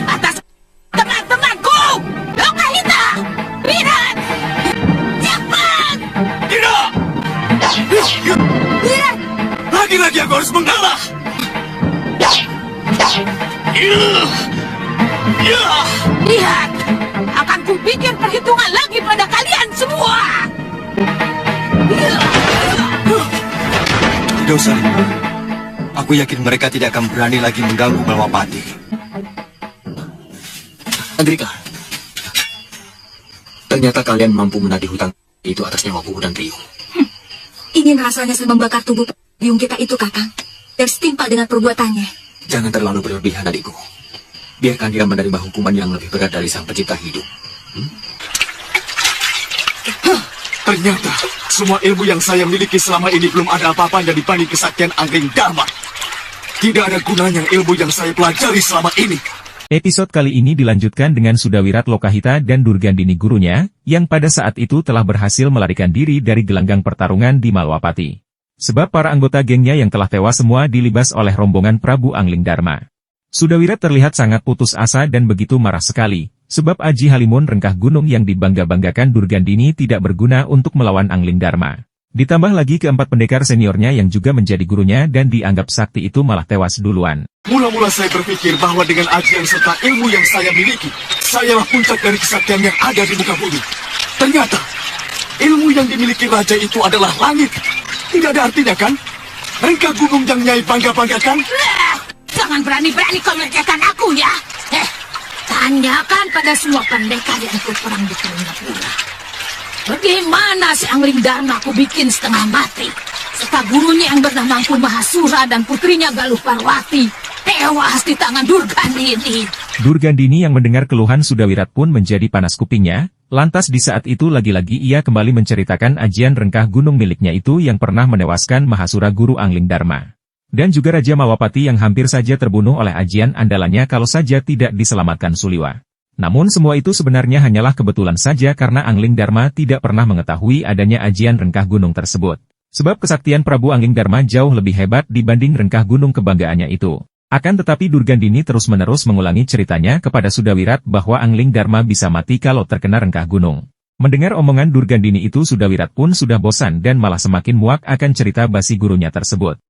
Atas teman-temanku, Lokahita, Wirat, cepat! Tidak! Wirat! Lagi-lagi aku harus mengalah! Lihat, akan kubikin perhitungan lagi pada kalian semua! Tidak usah, aku yakin mereka tidak akan berani lagi mengganggu Malwapati. Andrika, ternyata kalian mampu menagih hutang itu atas nyawa Buhu dan Ryu. Ingin rasanya saya membakar tubuh biung kita itu, Kakang, dan setimpal dengan perbuatannya. Jangan terlalu berlebihan, adikku. Biarkan dia menerima hukuman yang lebih berat dari sang pencipta hidup. Ternyata semua ilmu yang saya miliki selama ini belum ada apa-apanya dibanding kesaktian Angling Dharma. Tidak ada gunanya ilmu yang saya pelajari selama ini. Episode kali ini dilanjutkan dengan Sudawirat Lokahita dan Durgandini gurunya, yang pada saat itu telah berhasil melarikan diri dari gelanggang pertarungan di Malwapati. Sebab para anggota gengnya yang telah tewas semua dilibas oleh rombongan Prabu Angling Dharma. Sudawirat terlihat sangat putus asa dan begitu marah sekali, sebab Aji Halimun Rengkah Gunung yang dibangga-banggakan Durgandini tidak berguna untuk melawan Angling Dharma. Ditambah lagi keempat pendekar seniornya yang juga menjadi gurunya dan dianggap sakti itu malah tewas duluan. Mula-mula saya berpikir bahwa dengan ajian serta ilmu yang saya miliki, sayalah puncak dari kesaktian yang ada di muka bumi. Ternyata, ilmu yang dimiliki raja itu adalah langit. Tidak ada artinya, kan? Rengkah Gunung yang Nyai bangga-banggakan? Jangan berani-berani kau melecehkan aku, ya! Tanyakan pada semua pendekar yang ikut perang di Pura. Bagaimana si Angling Dharma aku bikin setengah mati, serta gurunya yang bernama Ampun Mahasura dan putrinya Galuh Parwati tewas di tangan Durgandini. Durgandini yang mendengar keluhan Sudawirat pun menjadi panas kupingnya, lantas di saat itu lagi-lagi ia kembali menceritakan ajian Rengkah Gunung miliknya itu yang pernah menewaskan Mahasura guru Angling Dharma. Dan juga Raja Malwapati yang hampir saja terbunuh oleh ajian andalannya kalau saja tidak diselamatkan Suliwa. Namun semua itu sebenarnya hanyalah kebetulan saja karena Angling Dharma tidak pernah mengetahui adanya ajian Rengkah Gunung tersebut. Sebab kesaktian Prabu Angling Dharma jauh lebih hebat dibanding Rengkah Gunung kebanggaannya itu. Akan tetapi Durgandini terus-menerus mengulangi ceritanya kepada Sudawirat bahwa Angling Dharma bisa mati kalau terkena Rengkah Gunung. Mendengar omongan Durgandini itu Sudawirat pun sudah bosan dan malah semakin muak akan cerita basi gurunya tersebut.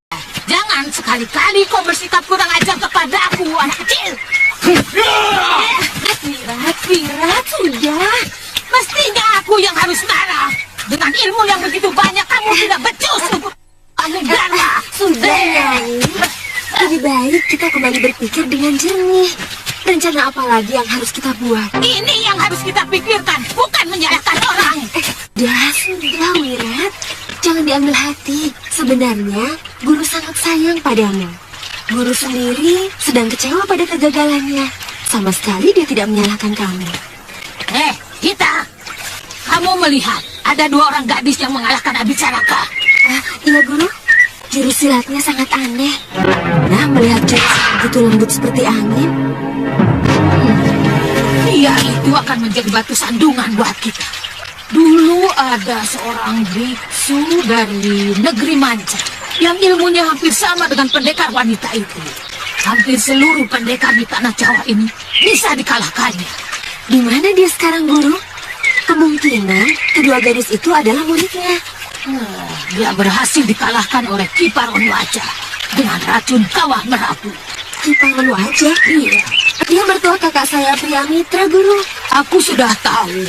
Jangan sekali-kali kau bersikap kurang ajar kepadaku, anak kecil! Wirat, sudah. Mestinya aku yang harus marah. Dengan ilmu yang begitu banyak, kamu tidak becus untuk Angling Dharma. Sudah, Nyai. Lebih baik kita kembali berpikir dengan jernih. Rencana apa lagi yang harus kita buat? Ini yang harus kita pikirkan, bukan menyalahkan orang. Sudah, Wirat. Jangan diambil hati. Sebenarnya, guru sangat sayang padamu. Guru sendiri sedang kecewa pada kegagalannya. Sama sekali dia tidak menyalahkan kamu. Kita. Kamu melihat ada dua orang gadis yang mengalahkan Abisaraka. Iya, Guru. Jurus silatnya sangat aneh. Nah, melihat jurus begitu lembut seperti angin. Dia itu akan menjadi batu sandungan buat kita. Dulu ada seorang biksu dari negeri Manca yang ilmunya hampir sama dengan pendekar wanita itu. Hampir seluruh pendekar di tanah Jawa ini bisa dikalahkannya. Di mana dia sekarang, Guru? Kemungkinan kedua gadis itu adalah muridnya. Dia berhasil dikalahkan oleh Kiparon Wajah dengan racun kawah merapu. Kiparon Wajah? Iya. Dia mertua kakak saya Priyamitra, Guru. Aku sudah tahu.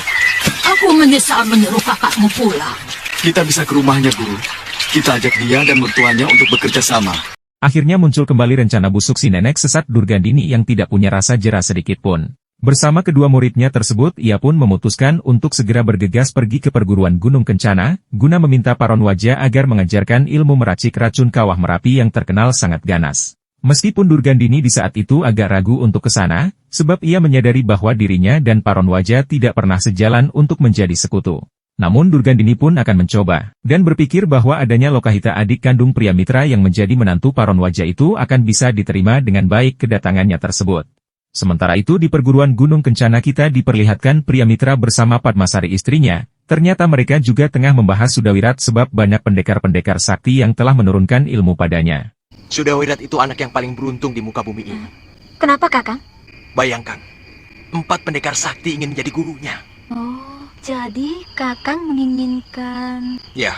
Aku menyesal menyuruh kakakmu pulang. Kita bisa ke rumahnya, Guru. Kita ajak dia dan mertuanya untuk bekerja sama. Akhirnya muncul kembali rencana busuk si nenek sesat Durgandini yang tidak punya rasa jera sedikit pun. Bersama kedua muridnya tersebut, ia pun memutuskan untuk segera bergegas pergi ke perguruan Gunung Kencana, guna meminta Paron Wajah agar mengajarkan ilmu meracik racun kawah Merapi yang terkenal sangat ganas. Meskipun Durgandini di saat itu agak ragu untuk ke sana, Sebab ia menyadari bahwa dirinya dan Paronwaja tidak pernah sejalan untuk menjadi sekutu. Namun Durgandini pun akan mencoba, dan berpikir bahwa adanya Lokahita adik kandung Priamitra yang menjadi menantu Paronwaja itu akan bisa diterima dengan baik kedatangannya tersebut. Sementara itu di perguruan Gunung Kencana kita diperlihatkan Priamitra bersama Padmasari istrinya, ternyata mereka juga tengah membahas Sudawirat sebab banyak pendekar-pendekar sakti yang telah menurunkan ilmu padanya. Sudawirat itu anak yang paling beruntung di muka bumi ini. Kenapa, Kakang? Bayangkan, 4 pendekar sakti ingin menjadi gurunya. Oh, jadi Kakang menginginkan... Ya,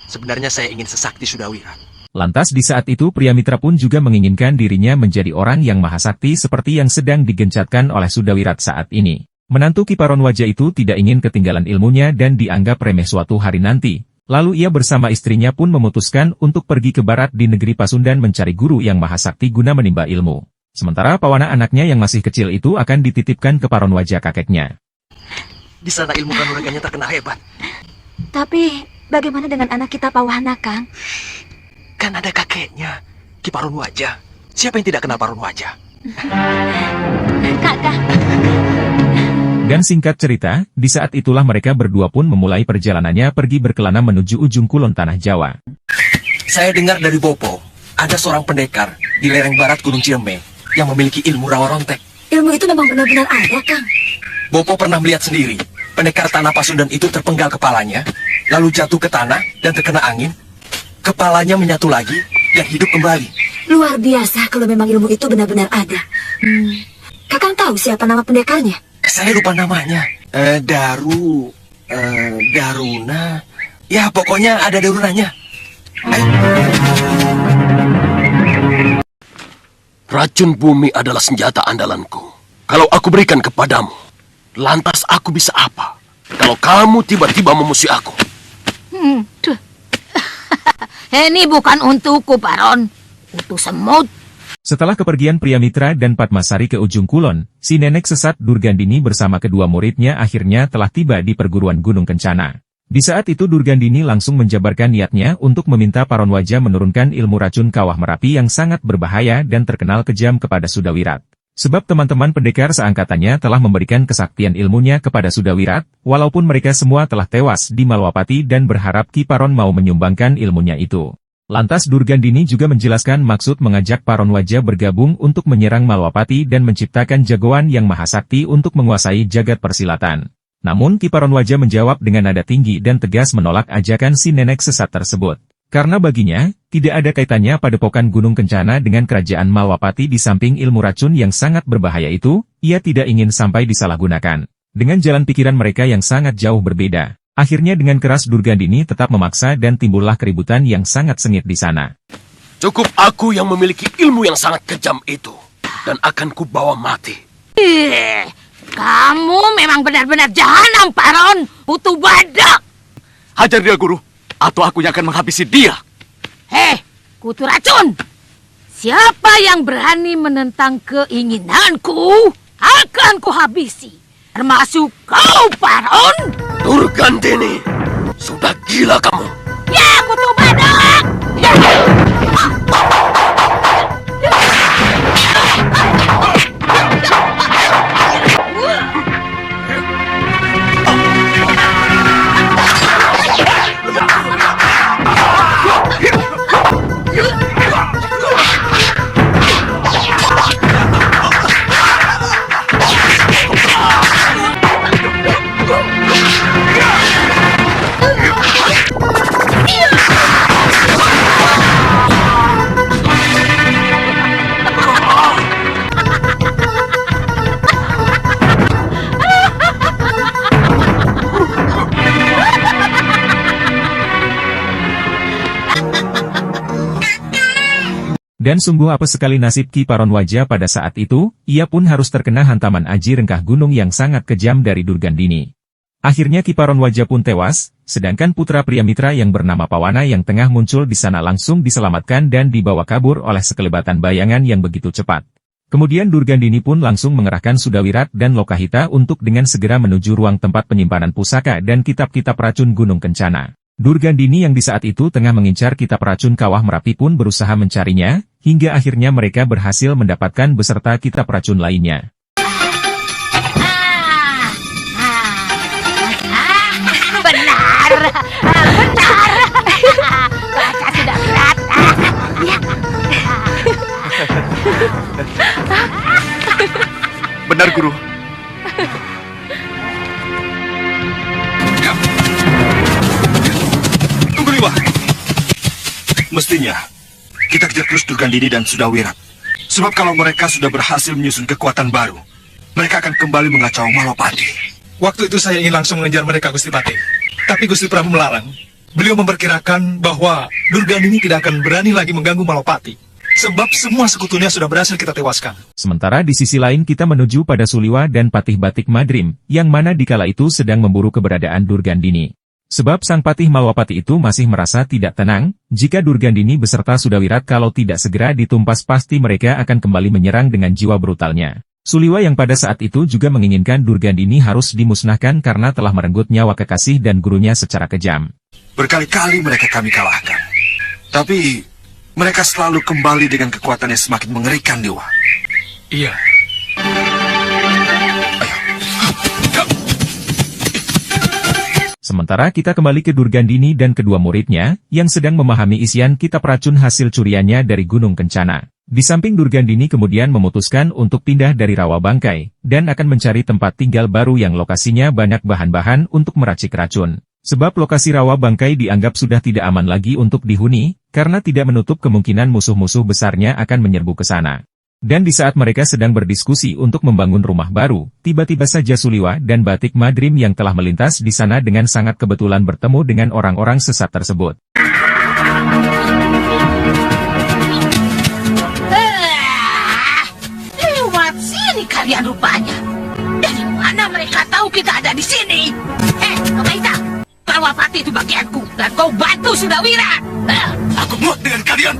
sebenarnya saya ingin sesakti Sudawirat. Lantas di saat itu Priamitra pun juga menginginkan dirinya menjadi orang yang mahasakti seperti yang sedang digencatkan oleh Sudawirat saat ini. Menantu Ki Paronwaja itu tidak ingin ketinggalan ilmunya dan dianggap remeh suatu hari nanti. Lalu ia bersama istrinya pun memutuskan untuk pergi ke barat di negeri Pasundan mencari guru yang mahasakti guna menimba ilmu. Sementara Pawana anaknya yang masih kecil itu akan dititipkan ke Paronwaja kakeknya. Di sana ilmu kanuraganya terkena hebat. Tapi, bagaimana dengan anak kita Pawana, Kang? Kan ada kakeknya, Ki Paronwaja. Siapa yang tidak kenal Paronwaja? Kakang. Dan singkat cerita, di saat itulah mereka berdua pun memulai perjalanannya pergi berkelana menuju ujung kulon tanah Jawa. Saya dengar dari Bopo, ada seorang pendekar di lereng barat Gunung Ciremai yang memiliki ilmu rawa rontek. Ilmu itu memang benar-benar ada, Kang. Bopo pernah melihat sendiri, pendekar tanah Pasundan itu terpenggal kepalanya, lalu jatuh ke tanah dan terkena angin. Kepalanya menyatu lagi dan hidup kembali. Luar biasa kalau memang ilmu itu benar-benar ada. Kakang tahu siapa nama pendekarnya? Saya lupa namanya. Daruna. Ya, pokoknya ada Darunanya. Racun bumi adalah senjata andalanku. Kalau aku berikan kepadamu, lantas aku bisa apa? Kalau kamu tiba-tiba memusuhi aku. Ini bukan untukku, Paron. Untuk semut. Setelah kepergian Priamitra dan Padmasari ke ujung kulon, si nenek sesat Durgandini bersama kedua muridnya akhirnya telah tiba di perguruan Gunung Kencana. Di saat itu Durgandini langsung menjabarkan niatnya untuk meminta Paronwaja menurunkan ilmu racun kawah Merapi yang sangat berbahaya dan terkenal kejam kepada Sudawirat. Sebab teman-teman pendekar seangkatannya telah memberikan kesaktian ilmunya kepada Sudawirat, walaupun mereka semua telah tewas di Malwapati dan berharap Ki Paron mau menyumbangkan ilmunya itu. Lantas Durgandini juga menjelaskan maksud mengajak Paronwaja bergabung untuk menyerang Malwapati dan menciptakan jagoan yang mahasakti untuk menguasai jagat persilatan. Namun Ki Paronwaja menjawab dengan nada tinggi dan tegas menolak ajakan si nenek sesat tersebut. Karena baginya, tidak ada kaitannya padepokan Gunung Kencana dengan kerajaan Malwapati di samping ilmu racun yang sangat berbahaya itu, ia tidak ingin sampai disalahgunakan. Dengan jalan pikiran mereka yang sangat jauh berbeda. Akhirnya dengan keras Durgandini tetap memaksa dan timbullah keributan yang sangat sengit di sana. Cukup aku yang memiliki ilmu yang sangat kejam itu, dan akan kubawa mati. Kamu memang benar-benar jahanam, Paron. Utuh badak. Hajar dia, Guru, atau aku yang akan menghabisi dia. Kutu racun. Siapa yang berani menentang keinginanku, akan kuhabisi. Termasuk kau, Paron. Durgandini, sudah gila kamu. Ya, kutu badak. Dan sungguh apa sekali nasib Ki Paronwaja pada saat itu, ia pun harus terkena hantaman aji rengkah gunung yang sangat kejam dari Durgandini. Akhirnya Ki Paronwaja pun tewas, sedangkan putra Priamitra yang bernama Pawana yang tengah muncul di sana langsung diselamatkan dan dibawa kabur oleh sekelebatan bayangan yang begitu cepat. Kemudian Durgandini pun langsung mengerahkan Sudawirat dan Lokahita untuk dengan segera menuju ruang tempat penyimpanan pusaka dan kitab-kitab racun Gunung Kencana. Durgandini yang di saat itu tengah mengincar kitab racun kawah Merapi pun berusaha mencarinya, hingga akhirnya mereka berhasil mendapatkan beserta kitab racun lainnya. Benar. Baca sudah berat. Benar, Guru. Tunggu, Liwa. Mestinya kita kejar terus Durgandini dan Sudawirat. Sebab kalau mereka sudah berhasil menyusun kekuatan baru, mereka akan kembali mengacau Malapati. Waktu itu saya ingin langsung mengejar mereka, Gusti Patih. Tapi Gusti Prabu melarang. Beliau memperkirakan bahwa Durgandini tidak akan berani lagi mengganggu Malapati. Sebab semua sekutunya sudah berhasil kita tewaskan. Sementara di sisi lain kita menuju pada Suliwa dan Patih Batik Madrim, yang mana dikala itu sedang memburu keberadaan Durgandini. Sebab sang Patih Malwapati itu masih merasa tidak tenang, jika Durgandini beserta Sudawirat kalau tidak segera ditumpas pasti mereka akan kembali menyerang dengan jiwa brutalnya. Suliwa yang pada saat itu juga menginginkan Durgandini harus dimusnahkan karena telah merenggut nyawa kekasih dan gurunya secara kejam. Berkali-kali mereka kami kalahkan. Tapi mereka selalu kembali dengan kekuatan yang semakin mengerikan, Dewa. Iya. Sementara kita kembali ke Durgandini dan kedua muridnya, yang sedang memahami isian kitab racun hasil curiannya dari Gunung Kencana. Di samping Durgandini kemudian memutuskan untuk pindah dari Rawa Bangkai, dan akan mencari tempat tinggal baru yang lokasinya banyak bahan-bahan untuk meracik racun. Sebab lokasi Rawa Bangkai dianggap sudah tidak aman lagi untuk dihuni, karena tidak menutup kemungkinan musuh-musuh besarnya akan menyerbu ke sana. Dan di saat mereka sedang berdiskusi untuk membangun rumah baru, tiba-tiba saja Suliwa dan Batik Madrim yang telah melintas di sana dengan sangat kebetulan bertemu dengan orang-orang sesat tersebut. Lewat sini kalian rupanya. Dari mana mereka tahu kita ada di sini? Lokaita, Malwapati itu bagianku, dan kau bantu Sudawirat. Aku muak dengan kalian.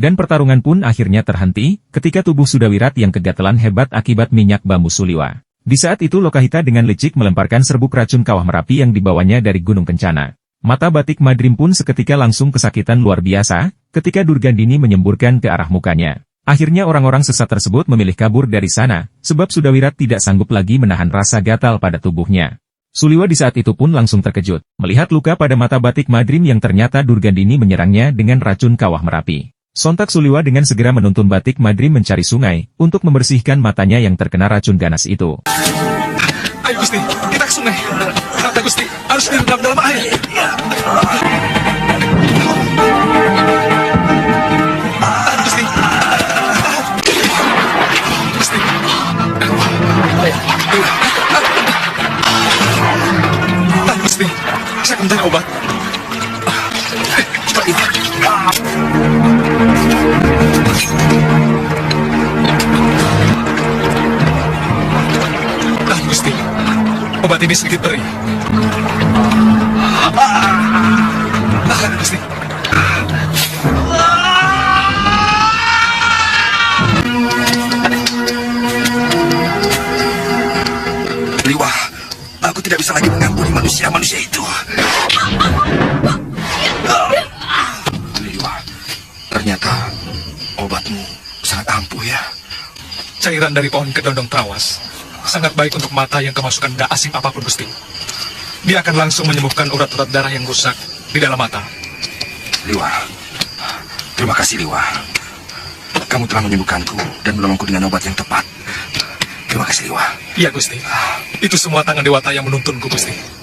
Dan pertarungan pun akhirnya terhenti, ketika tubuh Sudawirat yang kegatelan hebat akibat minyak bambu Suliwa. Di saat itu Lokahita dengan licik melemparkan serbuk racun kawah Merapi yang dibawanya dari Gunung Kencana. Mata Batik Madrim pun seketika langsung kesakitan luar biasa, ketika Durgandini menyemburkan ke arah mukanya. Akhirnya orang-orang sesat tersebut memilih kabur dari sana, sebab Sudawirat tidak sanggup lagi menahan rasa gatal pada tubuhnya. Suliwa di saat itu pun langsung terkejut, melihat luka pada mata Batik Madrim yang ternyata Durgandini menyerangnya dengan racun kawah Merapi. Sontak Suliwa dengan segera menuntun Batik Madrim mencari sungai, untuk membersihkan matanya yang terkena racun ganas itu. Ayo Gusti, kita ke sungai. Kata Gusti, harus direndam dalam air. Gusti. Gusti. Gusti, saya akan mencari obat. Cepat ini. Gusti, obat ini sedikit perih. Gusti. manusia itu. Liwa, ternyata obatmu sangat ampuh ya. Cairan dari pohon kedondong trawas sangat baik untuk mata yang kemasukan benda asing apapun, Gusti. Dia akan langsung menyembuhkan urat-urat darah yang rusak di dalam mata. Liwa, terima kasih Liwa. Kamu telah menyembuhkanku dan menolongku dengan obat yang tepat. Terima kasih Liwa. Iya, Gusti. Itu semua tangan Dewata yang menuntunku, Gusti.